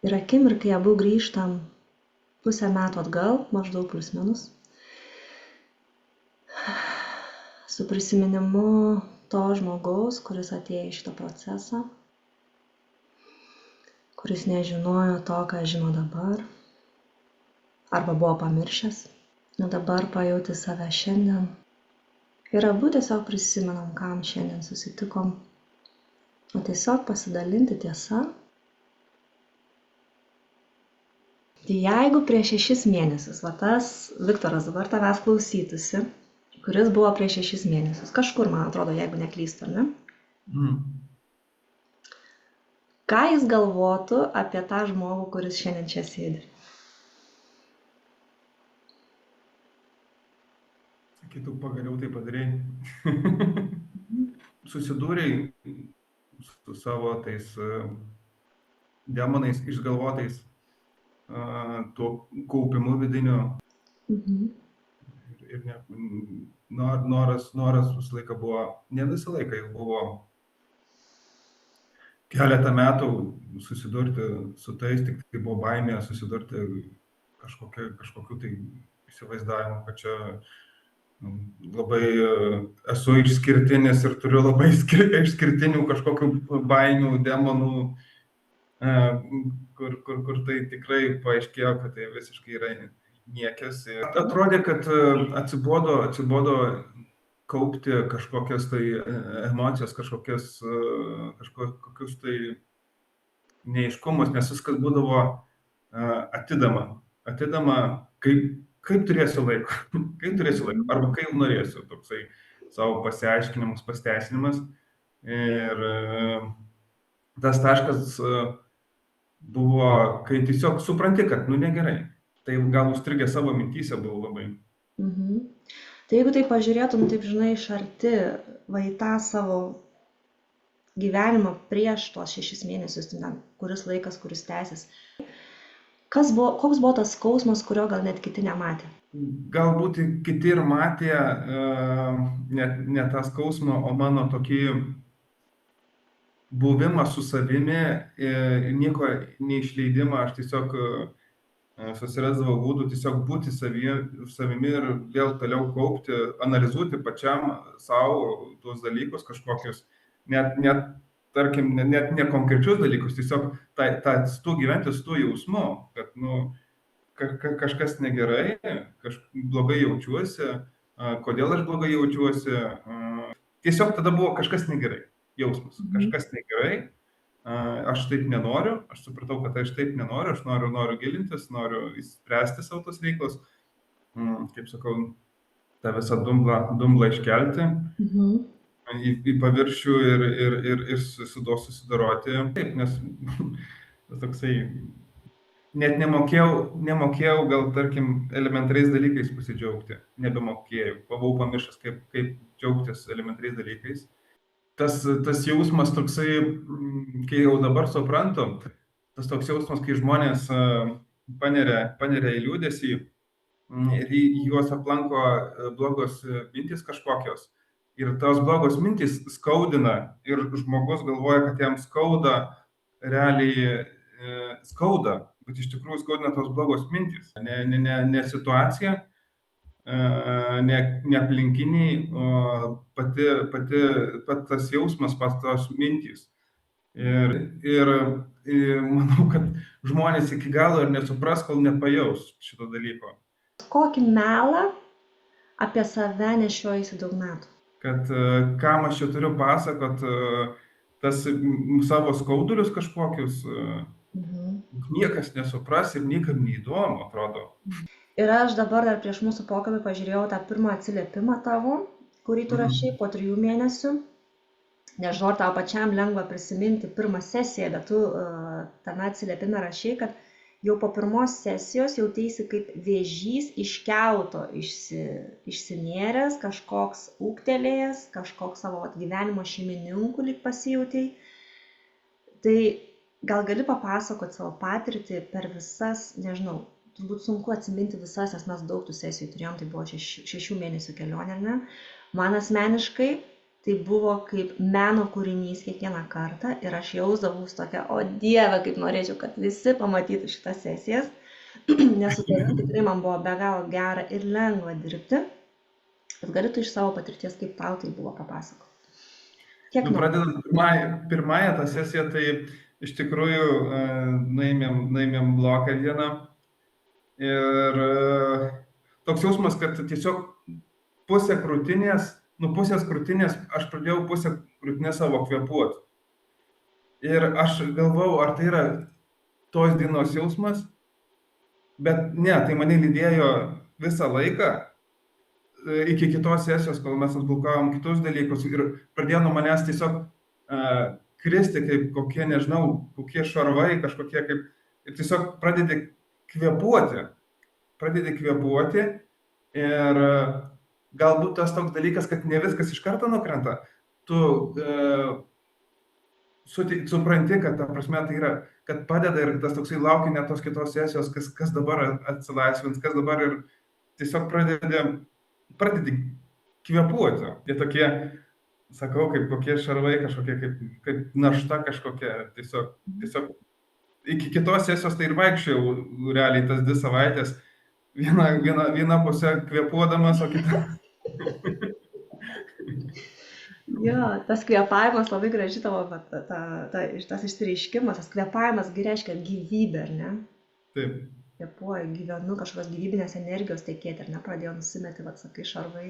Ir akimirkai abu grįžtam pusę metų atgal, maždaug plus minus, su prisiminimu to žmogaus, kuris atėjo į šitą procesą, kuris nežinojo to, ką žino dabar, arba buvo pamiršęs, o dabar pajauti save šiandien. Ir abu tiesiog prisimenam, kam šiandien susitikom, o tiesiog pasidalinti tiesa. Tai jeigu prieš 6 mėnesius, va tas Viktoras dabar tavęs klausytųsi, kuris buvo prieš 6 mėnesius, kažkur, man atrodo, jeigu neklystu, ne? Ką jis galvotų apie tą žmogų, kuris šiandien čia sėdi? Sakytų, pagaliau tai padarėjai. Susidūrėjai su savo tais demonais išgalvotais, tuo kaupimu vidiniu. Ir noras visą laiką buvo, ne visą laiką, jau buvo keletą metų susidurti su tais, tik tai buvo baimė susidurti kažkokiu tai įsivaizdavimu, kad čia labai esu išskirtinis ir turiu labai išskirtinių kažkokių baimių, demonų, kur tai tikrai paaiškėjo, kad tai visiškai yra niekis. Atrodė, kad atsibodo kaupti kažkokias tai emocijas, kažkokius tai neaiškumus, nes viskas būdavo atidama, kaip turėsiu laiko, arba kaip norėsiu, toksai savo pasiteisinimas. Ir tas taškas buvo, kai tiesiog supranti, kad negerai. Tai gal užstrigę savo mintyse buvo labai. Tai jeigu tai pažiūrėtum, taip žinai, iš arti, va į tą savo gyvenimą prieš tuos 6 mėnesius, kuris laikas, kuris tęsis, koks buvo tas skausmas, kurio gal net kiti nematė? Galbūt kiti ir matė ne tą skausmą, o mano tokį buvimą su savimi, nieko neišleidimą, aš tiesiog susirasdavau būdų tiesiog būti savimi ir vėl toliau kaupti, analizuoti pačiam savo tuos dalykus kažkokius, net tarkim, net ne konkrečius dalykus, tiesiog gyventi su tų jausmu, kad kažkas negerai, blogai jaučiuosi, kodėl aš blogai jaučiuosi, tiesiog tada buvo kažkas negerai, jausmas, kažkas negerai. Aš taip nenoriu, aš supratau, kad aš taip nenoriu, aš noriu gilintis, noriu įspręsti savo tos veiklos, kaip sakau, tą visą dumblą iškelti į paviršių ir susidoroti. Taip, nes toksai, net nemokėjau gal, tarkim, elementariais dalykais pasidžiaugti, nebemokėjau, buvau pamiršęs, kaip džiaugtis elementariais dalykais. Tas jausmas toksai, kai jau dabar suprantu, tas toks jausmas, kai žmonės paneria į liūdesį ir juos aplanko blogos mintys kažkokios. Ir tos blogos mintys skaudina ir žmogus galvoja, kad jam skauda, realiai skauda, bet iš tikrųjų skaudina tos blogos mintys. Ne situacija, ne aplinkiniai, o pati tas jausmas, pats tos mintys. Ir manau, kad žmonės iki galo ir nesupras, kol nepajaus šito dalyko. Kokį melą apie save nešiojasi daug metų? Kad kam aš čia turiu pasakot, tas savo skaudulius kažkokius, niekas nesupras ir niekam neįdomu, atrodo. Ir aš dabar dar prieš mūsų pokalbį pažiūrėjau tą pirmą atsiliepimą tavo, kurį tu rašei po 3 mėnesių. Nežinau, ar tau pačiam lengva prisiminti pirmą sesiją, bet tu tame atsiliepime rašei, kad jau po pirmos sesijos jauteisi kaip vėžys iš kiauto išsinėręs, kažkoks ūgtelėjęs, kažkoks savo gyvenimo šeimininkų lyg pasijautei. Tai gal gali papasakoti savo patirtį per visas, nežinau, turbūt sunku atsiminti visas, nes mes daug tų sesijų turėjom, tai buvo 6 mėnesių kelionė, ne? Man asmeniškai tai buvo kaip meno kūrinys kiekvieną kartą ir aš jausdavaus tokia, o Dieve, kaip norėčiau, kad visi pamatytų šitas sesijas, nes su tavim tikrai man buvo be galo gera ir lengva dirbti. Bet gali tu iš savo patirties, kaip tau tai buvo papasakoti. Kiek Pradedant pirmąją tą sesiją, tai iš tikrųjų nuėmėm bloką dieną ir toks jausmas, kad tiesiog pusės krūtinės aš pradėjau pusę krūtinės savo kvėpuoti. Ir aš galvau, ar tai yra tos dienos jausmas, bet ne, tai mane lydėjo visą laiką iki kitos sesijos, kol mes atblokavom kitus dalykus ir pradėjo nuo manęs tiesiog kristi kaip kokie, nežinau, kokie šarvai, kažkokie kaip, ir tiesiog pradedi kvėpuoti ir galbūt tas toks dalykas, kad ne viskas iš karto nukrenta, tu supranti, kad ta prasme tai yra, kad padeda ir tas toksai laukia net tos kitos sesijos, kas dabar atsilaisvins, kas dabar ir tiesiog pradedi kvėpuoti. Jie tokie, sakau, kaip kokie šarvai kažkokie, kaip našta kažkokia. Tiesiog iki kitos sesijos tai ir vaikščiau realiai tas 2 savaitės. Viena pusė kvėpuodamas, o kita. Jo, tas kvėpavimas labai graži tavo, tas išsireiškimas, tas kvėpavimas reiškia gyvybę, ar ne? Taip. Kvėpuoju, gyvenu, kažkokios gyvybinės energijos tekėti, ar ne, pradėjo nusimeti, sakai, šarvai.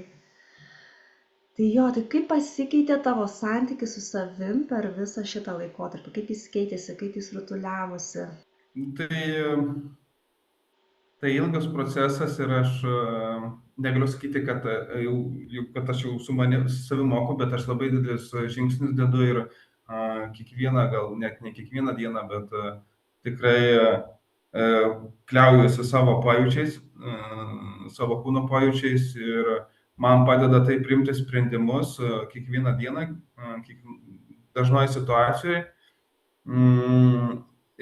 Tai jo, tai kaip pasikeitė tavo santykis su savim per visą šitą laikotarpį? Kaip jis keitėsi, kaip jis rutuliavosi? Tai ilgas procesas ir aš negaliu sakyti, kad aš jau su savim moku, bet aš labai didelis žingsnis dedu ir kiekvieną, gal net ne kiekvieną dieną, bet tikrai kliaujuosi savo pajūčiais, savo kūno pajūčiais ir man padeda tai priimti sprendimus kiekvieną dieną, dažnoje situacijoje.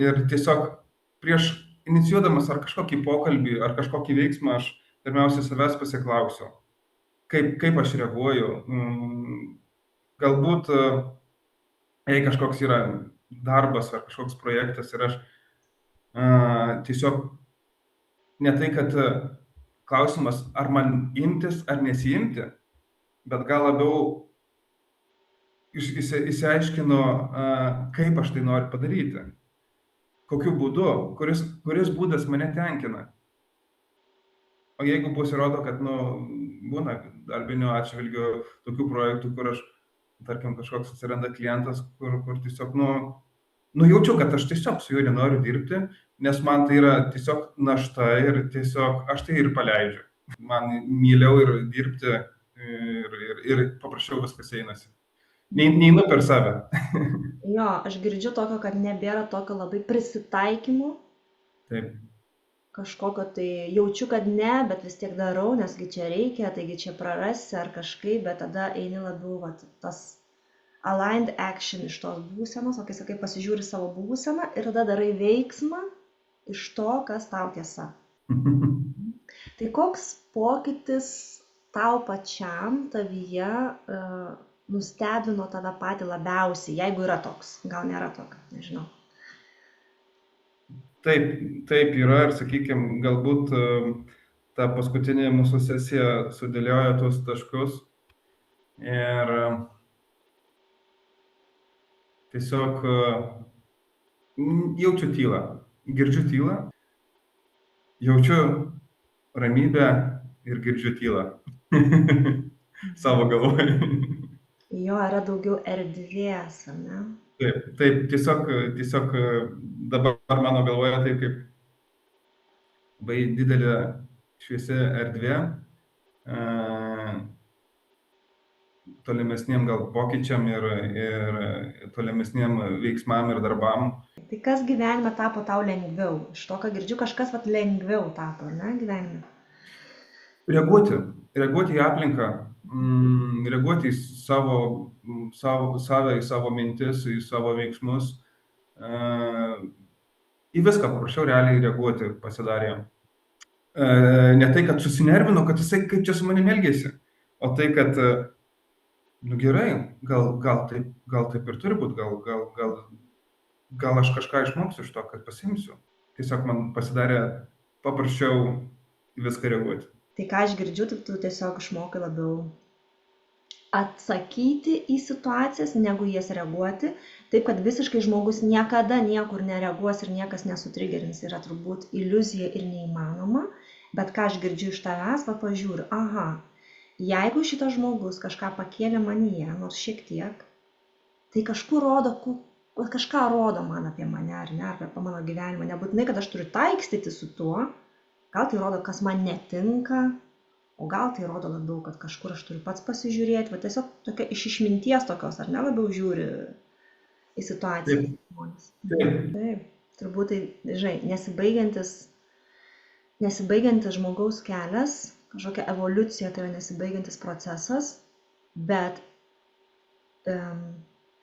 Ir tiesiog prieš inicijuodamas ar kažkokį pokalbį, ar kažkokį veiksmą, aš pirmiausia savęs pasiklausiu, kaip aš reaguoju. Galbūt, jei kažkoks yra darbas ar kažkoks projektas ir aš tiesiog ne tai, kad klausimas, ar man imtis ar nesiimti, bet gal labiau išsiaiškinu, kaip aš tai noriu padaryti, kokiu būdu, kuris būdas mane tenkina. O jeigu pasirodo, kad būna darbinio atžvilgiu tokių projektų, kur aš, tarkim, kažkoks atsiranda klientas, kur tiesiog, jaučiu, kad aš tiesiog su juo nenoriu dirbti, nes man tai yra tiesiog našta ir tiesiog aš tai ir paleidžiu. Man myliau ir dirbti ir paprasčiau viskas einasi. Neinu per save. Jo, aš girdžiu tokio, kad nebėra tokio labai prisitaikymo. Taip. Kažkokio tai jaučiu, kad ne, bet vis tiek darau, nesgi čia reikia, taigi čia prarasi ar kažkaip, bet tada eini labiau tas aligned action iš tos būsenos, o kai sakai, pasižiūri savo būseną ir tada darai veiksmą iš to, kas tau tiesa. Tai koks pokytis tau pačiam tavyje nustebino tave patį labiausiai, jeigu yra toks, gal nėra tokio, nežinau. Taip yra ir, sakykime, galbūt ta paskutinė mūsų sesija sudėliojo tuos taškus ir tiesiog jaučiu tylą, girdžiu tylą, jaučiu ramybę ir girdžiu tylą savo galvoje. Jo, yra daugiau erdvės, ar ne? Taip, tiesiog dabar mano galvoje taip kaip labai didelė šviesi erdvė, tolimesniem gal pokyčiam ir tolimesniem veiksmam ir darbam. Tai kas gyvenime tapo tau lengviau? Iš to, ką girdžiu, kažkas lengviau tapo, ne, gyvenime? Reaguoti į aplinką, reaguoti į save, į savo mintis, į savo veiksmus. Į viską paprašiau realiai reaguoti pasidarė. Ne tai, kad susinervinu, kad jisai kaip čia su manimi elgėsi, o tai, kad Nu gerai, gal taip ir turi būti, gal aš kažką išmoksiu iš to, kad pasiimsiu. Tiesiog man pasidarė paprasčiau į viską reaguoti. Tai ką aš girdžiu, tai tu tiesiog išmokai labiau atsakyti į situacijas, negu jas reaguoti, taip kad visiškai žmogus niekada niekur nereaguos ir niekas nesutrigerins, yra turbūt iliuzija ir neįmanoma, bet ką aš girdžiu iš tavęs, va pažiūriu, aha, jeigu šitas žmogus kažką pakėlė manyje, nors šiek tiek, tai kažką rodo man apie mane, ar ne, ar apie mano gyvenimą, nebūtinai, kad aš turiu taikstyti su tuo, gal tai rodo, kas man netinka, o gal tai rodo labiau, kad kažkur aš turiu pats pasižiūrėti, va tiesiog tokia iš išminties tokios, ar ne, labiau žiūri į situaciją žmonės. Taip, turbūt tai, žinai, nesibaigiantis žmogaus kelias, kažkokia evoliucija, tai yra nesibaigiantis procesas, bet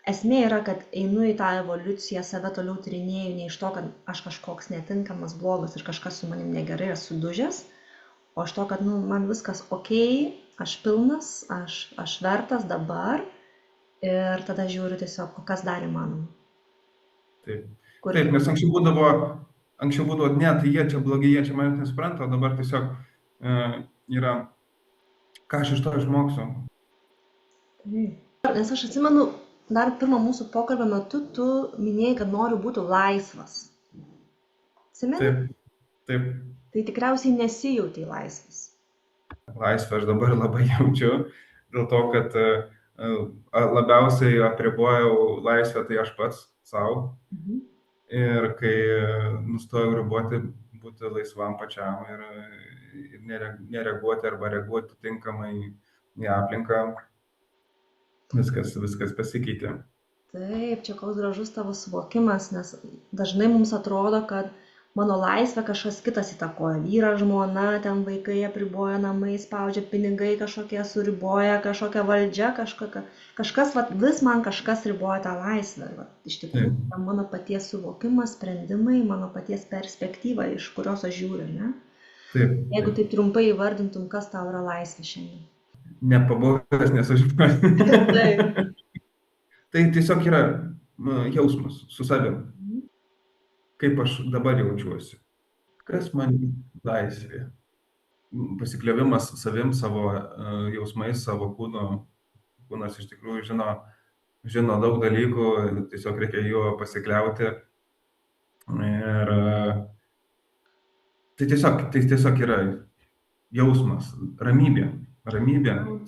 esmė yra, kad einu į tą evoliuciją, save toliau tyrinėju ne iš to, kad aš kažkoks netinkamas, blogas ir kažkas su manim negerai, aš sudužęs, o iš to, kad man viskas okei, aš pilnas, aš vertas dabar ir tada žiūriu tiesiog, kas dar įmanoma. Taip, nes anksčiau būdavo, ne, tai jie čia blogi, jie čia manęs nesupranta, o dabar tiesiog yra, ką aš iš to išmoksiu. Taip, nes aš atsimenu, dar pirmą mūsų pokalbio metu tu minėjai, kad noriu būti laisvas. Atsimeni? Taip. Tai tikriausiai nesijauti laisvas. Laisvę aš dabar labai jaučiu, dėl to, kad labiausiai apribojau laisvę, tai aš pats savo. Ir kai nustojau riboti, būti laisvam pačiam ir nereaguoti arba reaguoti tinkamai į aplinką, viskas pasikeitė. Taip, čia koks gražus tavo suvokimas, nes dažnai mums atrodo, kad mano laisvę kažkas kitas įtakoja. Vyras, žmona, ten vaikai apriboja namai, spaudžia pinigai kažkokie, suriboja kažkokia valdžia, kažkas, vis man kažkas riboja tą laisvę. Iš tikrųjų, mano paties suvokimas, sprendimai, mano paties perspektyva, iš kurios aš žiūriu, ne? Taip. Jeigu taip trumpai įvardintum, kas tau yra laisvė šiandien? Nepabuvęs, nesužinojęs. Taip. Tai tiesiog yra jausmas su savim. Kaip aš dabar jaučiuosi. Kas man laisvė? Pasikliovimas savim, savo jausmais, savo kūnu. Kūnas iš tikrųjų žino daug dalykų, tiesiog reikia juo pasikliauti. Ir tai tiesiog yra jausmas, ramybė. Sakykime.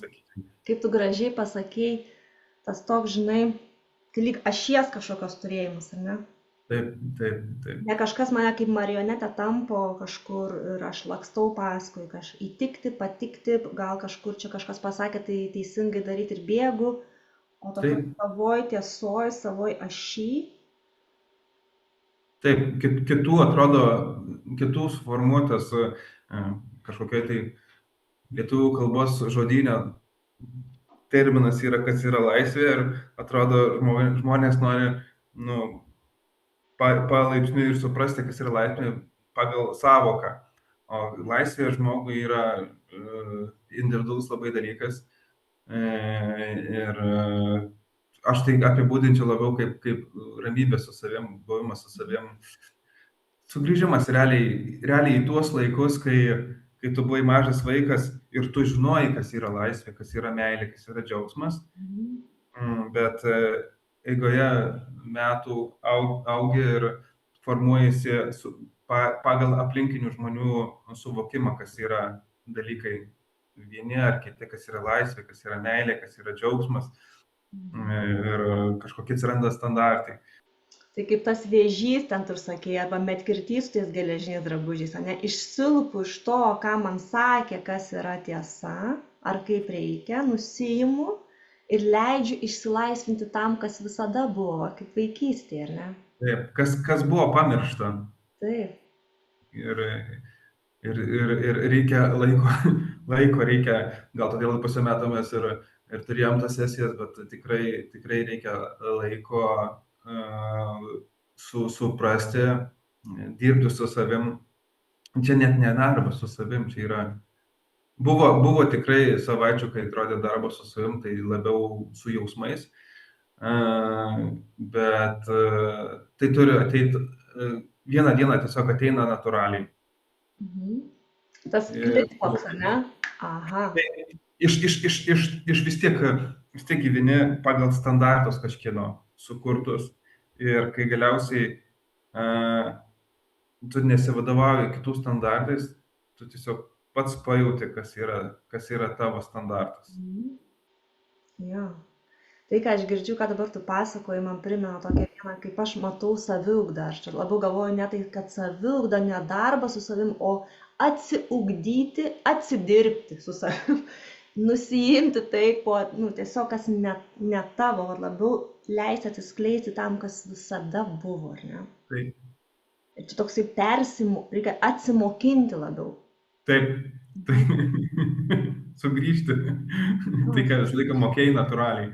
Kaip tu gražiai pasakei, tas toks, žinai, tai lyg ašies kažkokios turėjimas, ar ne? Taip. Ne kažkas mane kaip marionetę tampo kažkur ir aš lakstau paskui, įtikti, patikti, gal kažkur čia kažkas pasakė, tai teisingai daryti ir bėgu, o tokio savoj tiesoj, savoj ašy. Taip, kitų suformuotas kažkokia tai lietuvių kalbos žodyne terminas yra, kas yra laisvė ir atrodo žmonės nori, palaipsniui ir suprasti, kas yra laisvė pagal savoką. O laisvė žmogui yra individualus labai dalykas. Ir aš tai apibūdinčiau labiau kaip ramybė su savim, buvimas su savim. Sugrįžimas realiai į tuos laikus, kai tu buvai mažas vaikas ir tu žinojai, kas yra laisvė, kas yra meilė, kas yra džiaugsmas. Bet eigoje metų augi ir formuojasi pagal aplinkinių žmonių suvokimą, kas yra dalykai vieni ar kiti, kas yra laisvė, kas yra meilė, kas yra džiaugsmas ir kažkokie atsiranda standartai. Tai kaip tas vėžys, ten tu sakei, arba medkirtys su tais geležiniais drabužiais, ne? Išsilpu iš to, ką man sakė, kas yra tiesa, ar kaip reikia, nusiimu ir leidžiu išsilaisvinti tam, kas visada buvo, kaip vaikystėje, ar ne? Taip, kas buvo pamiršta. Taip. Ir reikia laiko reikia, gal todėl pasimetamės ir turėjom tas sesijas, bet tikrai reikia laiko suprasti, dirbti su savim. Čia net ne darbas su savim, čia yra Buvo tikrai savaičių, kai atrodė darbas su savim, tai labiau su jausmais, bet tai turi ateiti, vieną dieną tiesiog ateina natūraliai. Mhm. Tas Ir klik toks, ar ne? Aha. iš vis tiek gyveni pagal standartus kažkieno sukurtus ir kai galiausiai tu nesivadovauji kitų standartais, tu tiesiog pats pajauti, kas yra tavo standartas. Mhm. Jo. Tai, ką aš girdžiu, ką dabar tu pasakoji, man primena tokią vieną, kaip aš matau saviugdą. Aš čia labiau galvoju ne tai, kad saviugda, ne darbas su savim, o atsiugdyti, atsidirbti su savim. Nusiimti tai, ko, tiesiog kas ne tavo, o labiau leisti atsiskleisti tam, kas visada buvo, ar ne? Taip. Ir čia toksai reikia atsimokinti labiau. Taip. Sugrįžti. Tai, ką visą laiką mokėjai natūraliai.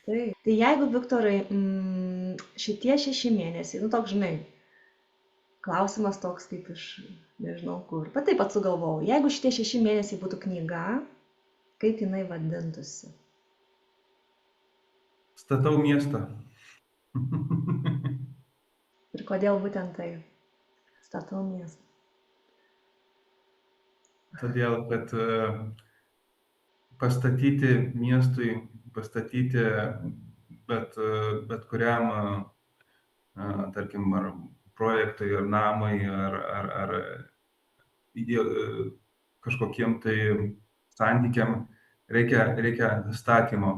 Taip. Tai jeigu, Viktorai, šitie 6 mėnesiai, toks, žinai, klausimas toks kaip iš, nežinau kur, bet taip pat sugalvojau, jeigu šitie 6 mėnesiai būtų knyga, kaip jinai vadintųsi? Statau miestą. Ir kodėl būtent tai? Statau miestą. Todėl, kad pastatyti miestui, pastatyti bet kuriam, tarkim, ar projektui, ar namai, ar kažkokiem tai santykiam reikia statymo,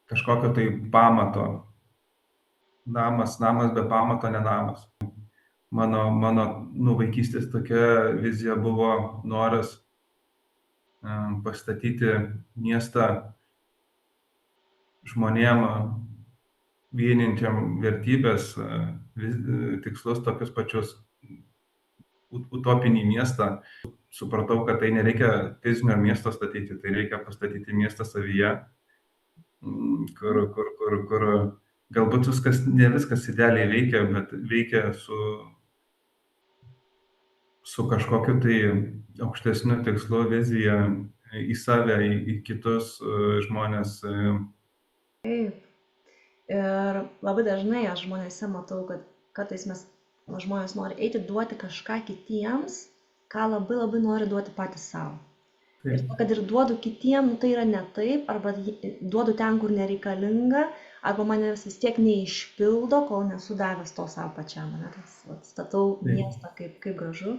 kažkokio tai pamato. Namas be pamato ne namas. Mano vaikystės tokia vizija buvo noras pastatyti miestą žmonėm vieninčiam vertybės, tikslus tokius pačius, utopinį miestą. Supratau, kad tai nereikia fizinio miesto statyti, tai reikia pastatyti miestą savyje, kur galbūt ne viskas idealiai veikia, bet veikia su kažkokiu tai aukštesniu tikslu, vizija į save, į kitus žmonės. Taip. Ir labai dažnai aš žmonėse matau, kad kartais žmonės nori eiti duoti kažką kitiems, ką labai labai nori duoti patys savo. Ir kad ir duodu kitiem, tai yra ne taip, arba duodu ten, kur nereikalinga, arba manęs vis tiek neišpildo, kol nesu davęs to savo pačiam. Statau miestą kaip gražu.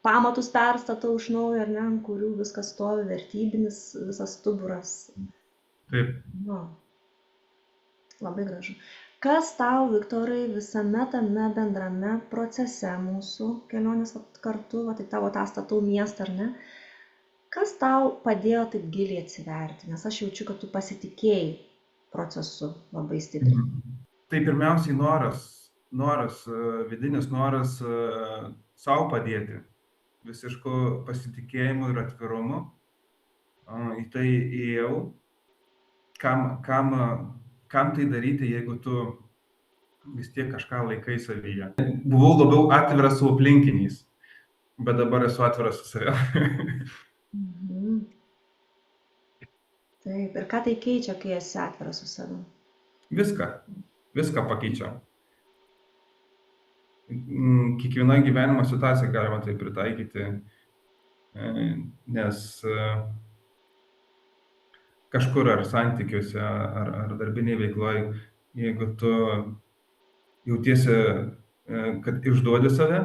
Pamatus perstatau iš naujo, ar ne, ant kurių viskas stovi, vertybinis visas stuburas. Taip. Labai gražu. Kas tau, Viktorai, visame tame bendrame procese mūsų kelionės kartu, tai tavo tą statau miestą, ar ne? Kas tau padėjo taip giliai atsiverti? Nes aš jaučiu, kad tu pasitikėjai procesu labai stipriai. Tai pirmiausiai noras, vidinis noras savo padėti, visišku pasitikėjimu ir atvirumu. Į tai įėjau. Kam tai daryti, jeigu tu vis tiek kažką laikai savyje? Buvau labiau atviras su aplinkiniais, bet dabar esu atviras su savimi. Taip, ir ką tai keičia, kai esi atviras su savimi? Viską pakeičia. Kiekviena gyvenimo situacija galima tai pritaikyti, nes kažkur ar santykiuose, ar darbiniai veikloje, jeigu tu jautiesi, kad išduodi save,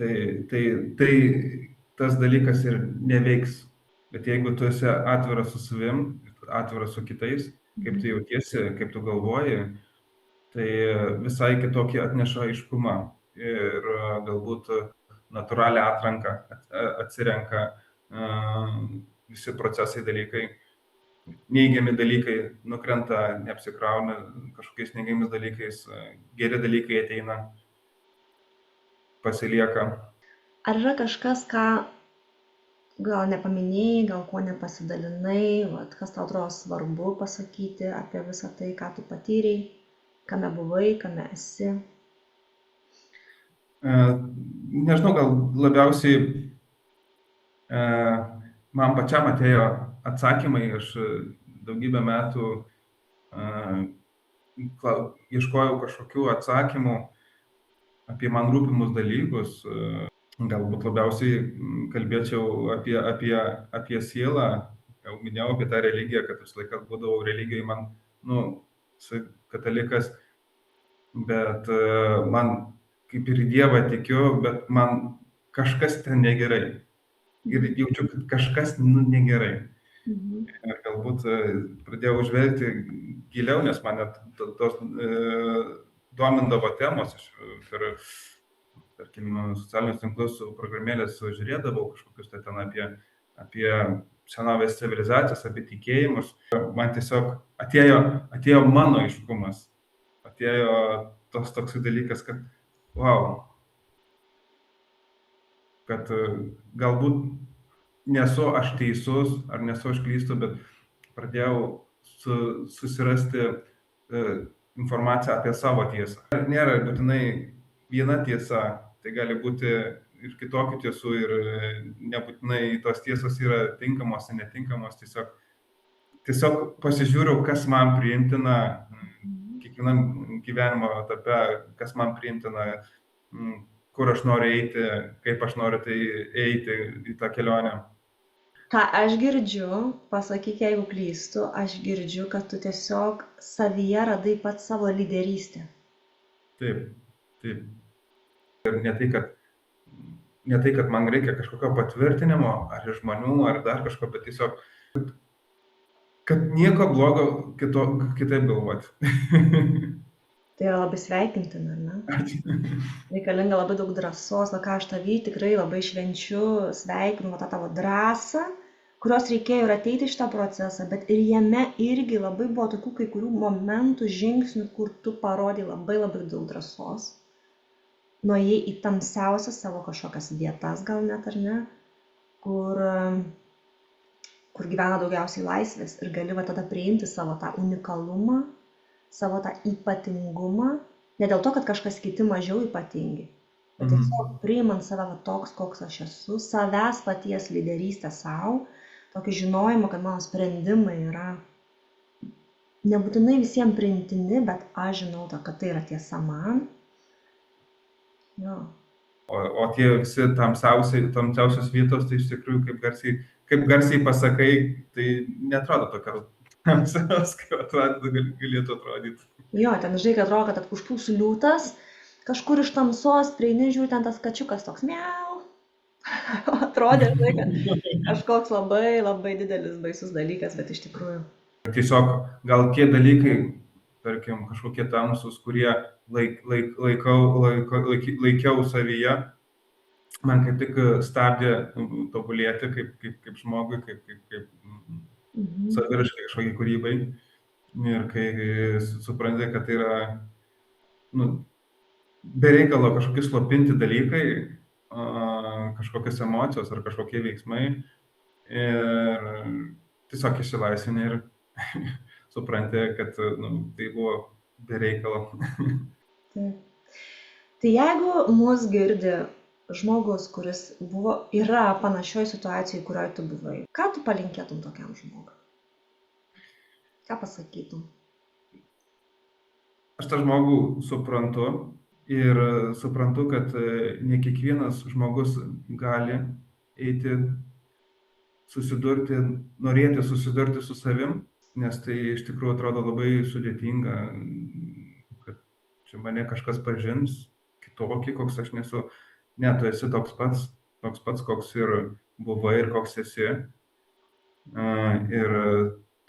tai tas dalykas ir neveiks. Bet jeigu tu esi atviras su savim, atviras su kitais, kaip tu jautiesi, kaip tu galvoji, tai visai kitokį atneša aiškumą ir galbūt natūralią atranką atsirenka visi procesai, dalykai, neigiami dalykai nukrenta, neapsikrauna kažkokiais neigiamis dalykais, geri dalykai ateina, pasilieka. Ar yra kažkas, ką gal nepaminėjai, gal ko nepasidalinai, kas tau atrodo svarbu pasakyti apie visą tai, ką tu patyrei, kame buvai, kame esi? Nežinau, gal labiausiai man pačiam atėjo atsakymai, aš daugybę metų ieškojau kažkokių atsakymų apie man rūpimus dalykus. Galbūt labiausiai kalbėčiau apie sielą. Jau minėjau apie tą religiją, kad visą laiką būdavau religijoje, man, katalikas, bet man kaip ir į Dievą tikiu, bet man kažkas ten negerai. Ir jaučiu, kad kažkas negerai. Ir galbūt pradėjau žvelgti giliau, nes mane tos domindavo temos. Aš tarkim, socialinius tinklus programėlės žiūrėdavau kažkokius tai ten apie senovės civilizacijas, apie tikėjimus. Man tiesiog atėjo mano aiškumas. Atėjo toks dalykas, kad wow, kad galbūt nesu aš teisus, ar nesu aš klystu, bet pradėjau susirasti informaciją apie savo tiesą. Nėra būtinai viena tiesa, tai gali būti ir kitokių tiesų, ir nebūtinai tos tiesos yra tinkamos ar netinkamos, tiesiog pasižiūriu, kas man priimtina kiekvienam gyvenimo etape, kas man priimtina, kur aš noriu eiti, kaip aš noriu tai eiti į tą kelionę. Ką aš girdžiu, pasakyk, jeigu klystu, aš girdžiu, kad tu tiesiog savyje radai pat savo lyderystę. Taip. Ir ne tai, kad man reikia kažkokio patvirtinimo, ar iš žmonių, ar dar kažko, bet tiesiog, kad nieko blogo kitaip galvoti. Tai yra labai sveikintina, ar ne? Reikalinga labai daug drąsos, ką aš tavį tikrai labai švenčiu, sveikinu tą tavo drąsą, kurios reikėjo ir ateiti į šitą procesą, bet ir jame irgi labai buvo tokių kai kurių momentų, žingsnių, kur tu parodai labai daug drąsos. Nuėjai į tamsiausias savo kažkokias vietas, gal net ar ne, kur gyvena daugiausiai laisvės ir gali tada priimti savo tą unikalumą, savo tą ypatingumą, ne dėl to, kad kažkas kiti mažiau ypatingi, bet tiesiog priimant save toks, koks aš esu, savęs paties lyderystę savo, tokį žinojimą, kad mano sprendimai yra nebūtinai visiems priimtini, bet aš žinau, kad tai yra tiesa man. Jo. O tie visi tamsiausios vietos, tai iš tikrųjų, kaip garsiai pasakai, tai netrodo tokios tamsios, kaip galėtų atrodyti. Jo, ten žinai, kad atrodo, kad užpūs liūtas, kažkur iš tamsos prieini, žiūri, ten tas kačiukas toks miau. Atrodė, žinai, kad kažkoks labai didelis baisus dalykas, bet iš tikrųjų. Tiesiog gal tie dalykai, tarkim, kažkokie tamsus, kurie laikiau savyje, man kaip tik stabdė tobulėti kaip žmogui, kaip saviraiškai kažkokiai kūrybai. Ir kai supranti, kad tai yra be reikalo kažkokie slopinti dalykai, kažkokios emocijos ar kažkokie veiksmai, ir tiesiog išsilaisvini ir supranti, kad tai buvo be reikalo. Tai jeigu mus girdi žmogus, kuris yra panašioj situacijai, kurioje tu buvai, ką tu palinkėtum tokiam žmogui? Ką pasakytum? Aš tą žmogų suprantu ir suprantu, kad ne kiekvienas žmogus gali eiti, norėti susidurti su savim, nes tai iš tikrųjų atrodo labai sudėtinga, kad čia mane kažkas pažins kitokį, koks aš nesu. Ne, tu esi toks pats, koks ir buvai ir koks esi. Ir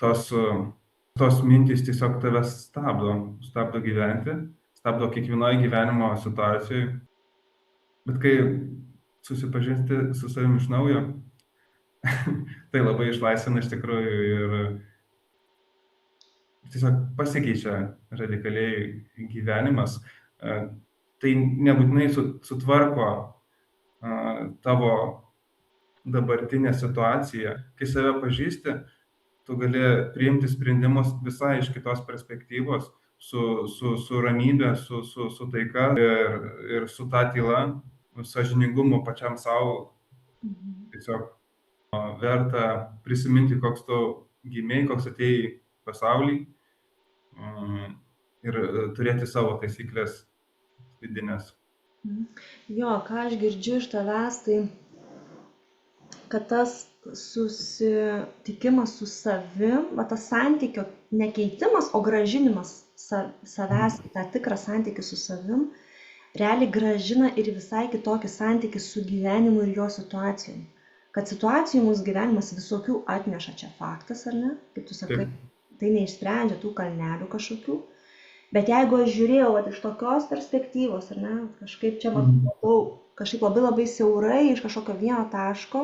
tos mintys tiesiog tave stabdo gyventi, stabdo kiekvienoje gyvenimo situacijoje. Bet kai susipažinti su savimi iš naujo, tai labai išlaisvina iš tikrųjų ir tiesiog pasikeičia radikaliai gyvenimas. Tai nebūtinai sutvarko tavo dabartinę situaciją. Kai save pažįsti, tu gali priimti sprendimus visai iš kitos perspektyvos, su ramybė, su taika ir su ta tyla, sąžiningumu pačiam savo, tiesiog verta prisiminti, koks tu gimėjai, koks atėjai į pasaulį ir turėti savo taisyklės vidinės. Jo, ką aš girdžiu iš tavęs, tai kad tas susitikimas su savim, va tas santykio nekeitimas, o grąžinimas savęs į tą tikrą santykį su savim, realiai grąžina ir visai kitokį santykį su gyvenimu ir jo situacijom. Kad situacijų mūsų gyvenimas visokių atneša, čia faktas, ar ne? Kaip tu sakai, tai neišsprendžia tų kalnelių kažkokių. Bet jeigu aš žiūrėjau iš tokios perspektyvos, ar ne, kažkaip čia matau, kažkaip labai siaurai iš kažkokio vieno taško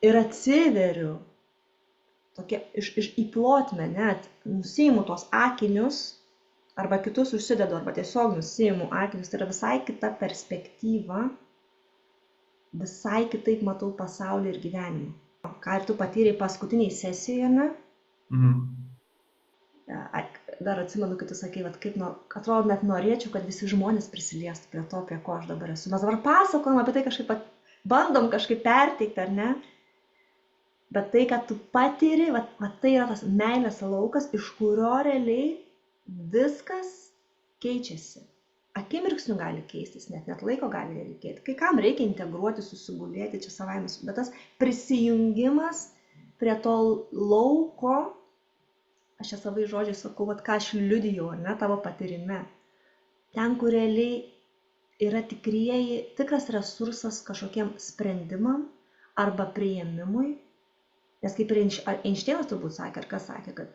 ir atsiveriu, tokie, į plotmę net, nusiimu tos akinius, arba kitus užsidedu, arba tiesiog nusiimu akinius, tai yra visai kita perspektyva, visai kitaip matau pasaulį ir gyvenimą. Ką ir tu patyrei paskutiniai sesijoje, ne? Dar atsimenu, kad tu sakei, kaip atrodo, net norėčiau, kad visi žmonės prisiliestų prie to, prie ko aš dabar esu. Mes dabar pasakojam apie tai kažkaip, bandom kažkaip perteikti, ar ne? Bet tai, kad tu patiri, tai yra tas meilės laukas, iš kurio realiai viskas keičiasi. Akimirksniu gali keistis, net laiko gali reikėti. Kai kam reikia integruoti, susigulėti, čia savaime, bet tas prisijungimas prie to lauko, aš čia savai žodžiai sakau, ką aš liudijau, ar ne, tavo patyrime. Ten, kur realiai yra tikras resursas kažkokiem sprendimam arba priėmimui. Nes kaip ir Einšteinas turbūt sakė, ar kas sakė, kad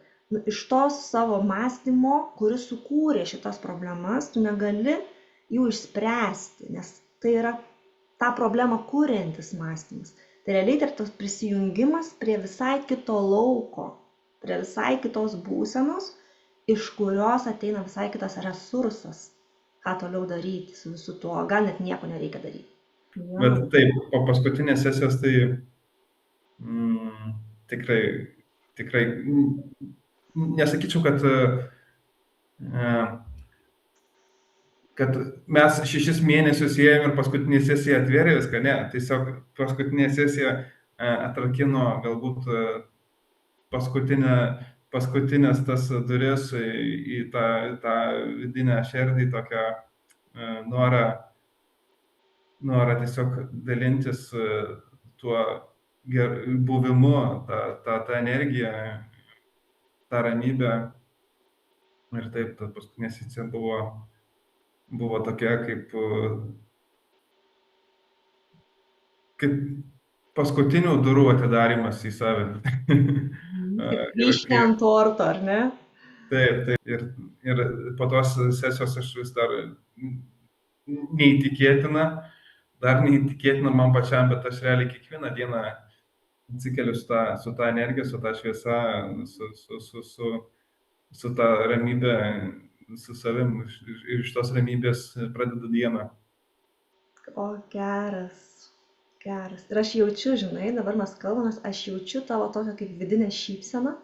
iš tos savo mąstymo, kuris sukūrė šitas problemas, tu negali jų išspręsti, nes tai yra tą problemą kuriantis mąstymas. Tai realiai tai yra tos prisijungimas prie visai kito lauko, prie visai kitos būsenos, iš kurios ateina visai kitas resursas, ką toliau daryti su visu tuo, gal net nieko nereikia daryti. Ja. Bet taip, po paskutinės sesijos tai tikrai nesakyčiau, kad mes 6 mėnesius ėjom ir paskutinė sesija atvėrė viską, ne, tiesiog paskutinė sesija atrakino galbūt paskutinės tas duris į tą vidinę šerdį, tokią norą tiesiog dalintis tuo buvimu, tą energiją, tą ramybę. Ir taip, ta paskutinė sesija buvo tokia kaip paskutinių durų atidarimas į save. Ryškia ant torto, ar ne? Taip. Ir po tos sesijos aš vis dar neįtikėtina man pačiam, bet aš realiai kiekvieną dieną atsikeliu su ta energija, su ta šviesa, su ta ramybė, su savim, ir iš tos ramybės pradedu dieną. O, geras. Ir aš jaučiu, žinai, dabar mes kalbamės, aš jaučiu tavo tokią kaip vidinę šypseną.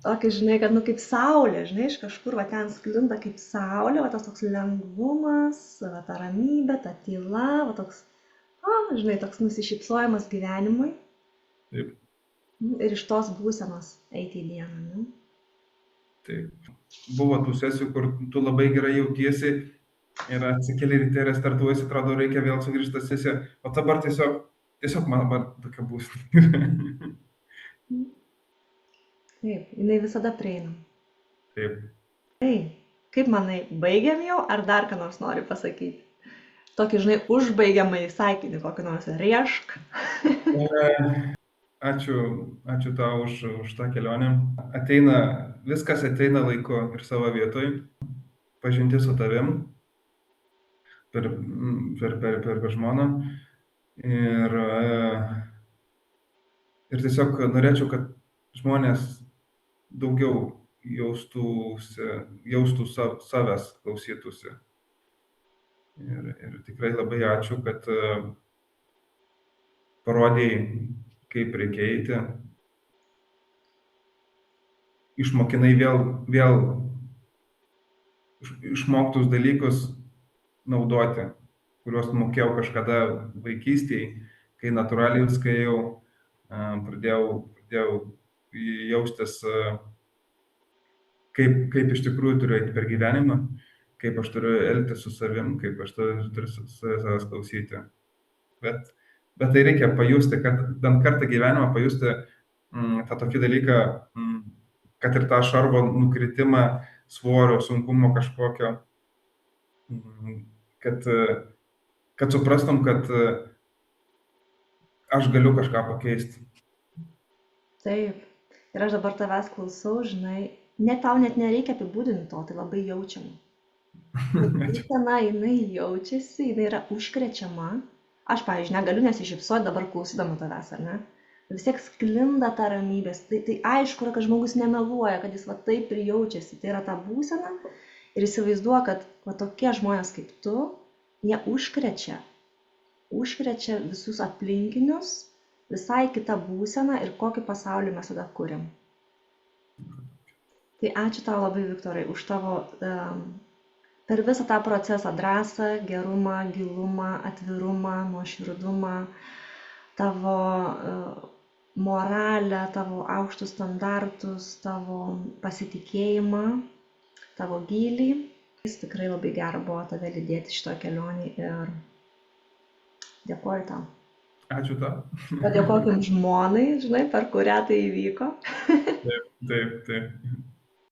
Tokį, žinai, kad, kaip saulė, žinai, iš kažkur, ten sklinda kaip saulė, tas toks lengvumas, ta ramybė, ta tyla, toks, žinai, toks nusišypsojimas gyvenimui. Taip. Ir iš tos būsenos eiti į dieną, ne? Taip. Buvo tų sesijų, kur tu labai gerai jautiesi ir atsikeli ryte ir startuojasi, atrodo, reikia vėl sugrįžti tą sesiją, o dabar tiesiog man tokia būsena. Taip, jinai visada prieinam. Taip. Kaip manai, baigiam jau, ar dar ką nors nori pasakyti? Tokį, žinai, užbaigiamai sakinį, kokį nors riešk. Ačiū tau už tą kelionę. Viskas ateina laiku ir savo vietoj. Pažinti su tavim per žmoną. Ir tiesiog norėčiau, kad žmonės daugiau jaustų savęs, klausytųsi. Ir tikrai labai ačiū, kad parodėjai, kaip reikia eiti. Išmokinai vėl išmoktus dalykus naudoti, kuriuos mokėjau kažkada vaikystėje, kai natūraliai viską jau pradėjau jaustis, kaip iš tikrųjų turiu eiti per gyvenimą, kaip aš turiu elgtis su savim, kaip aš turiu savęs klausyti. Bet tai reikia pajusti, kad bent kartą gyvenimą pajusti tą tokį dalyką, kad ir tą šarvo nukritimą, svorio, sunkumo kažkokio, kad suprastum, kad aš galiu kažką pakeisti. Taip. Ir aš dabar tavęs klausau, žinai, tau net nereikia apibūdinti to, tai labai jaučiama. Būsena, jinai jaučiasi, jinai yra užkrečiama. Aš, pavyzdžiui, negaliu nesišypsoti dabar klausydama tavęs, ar ne? Vis tiek sklinda ta ramybės. Tai aišku, kad žmogus nemeluoja, kad jis va taip ir jaučiasi. Tai yra ta būsena ir įsivaizduoja, kad va tokie žmonės kaip tu, jie užkrečia visus aplinkinius, visai kitą būseną ir kokį pasaulį mes tada kuriam. Tai ačiū tau labai, Viktorai, už tavo per visą tą procesą drąsą, gerumą, gilumą, atvirumą, nuoširdumą, tavo moralę, tavo aukštus standartus, tavo pasitikėjimą, tavo gylį. Tikrai labai gera buvo tave lydėti šito kelionį ir dėkoju tau. Ačiū tau. Padėkokim žmonai, žinai, per kurią tai įvyko. Taip.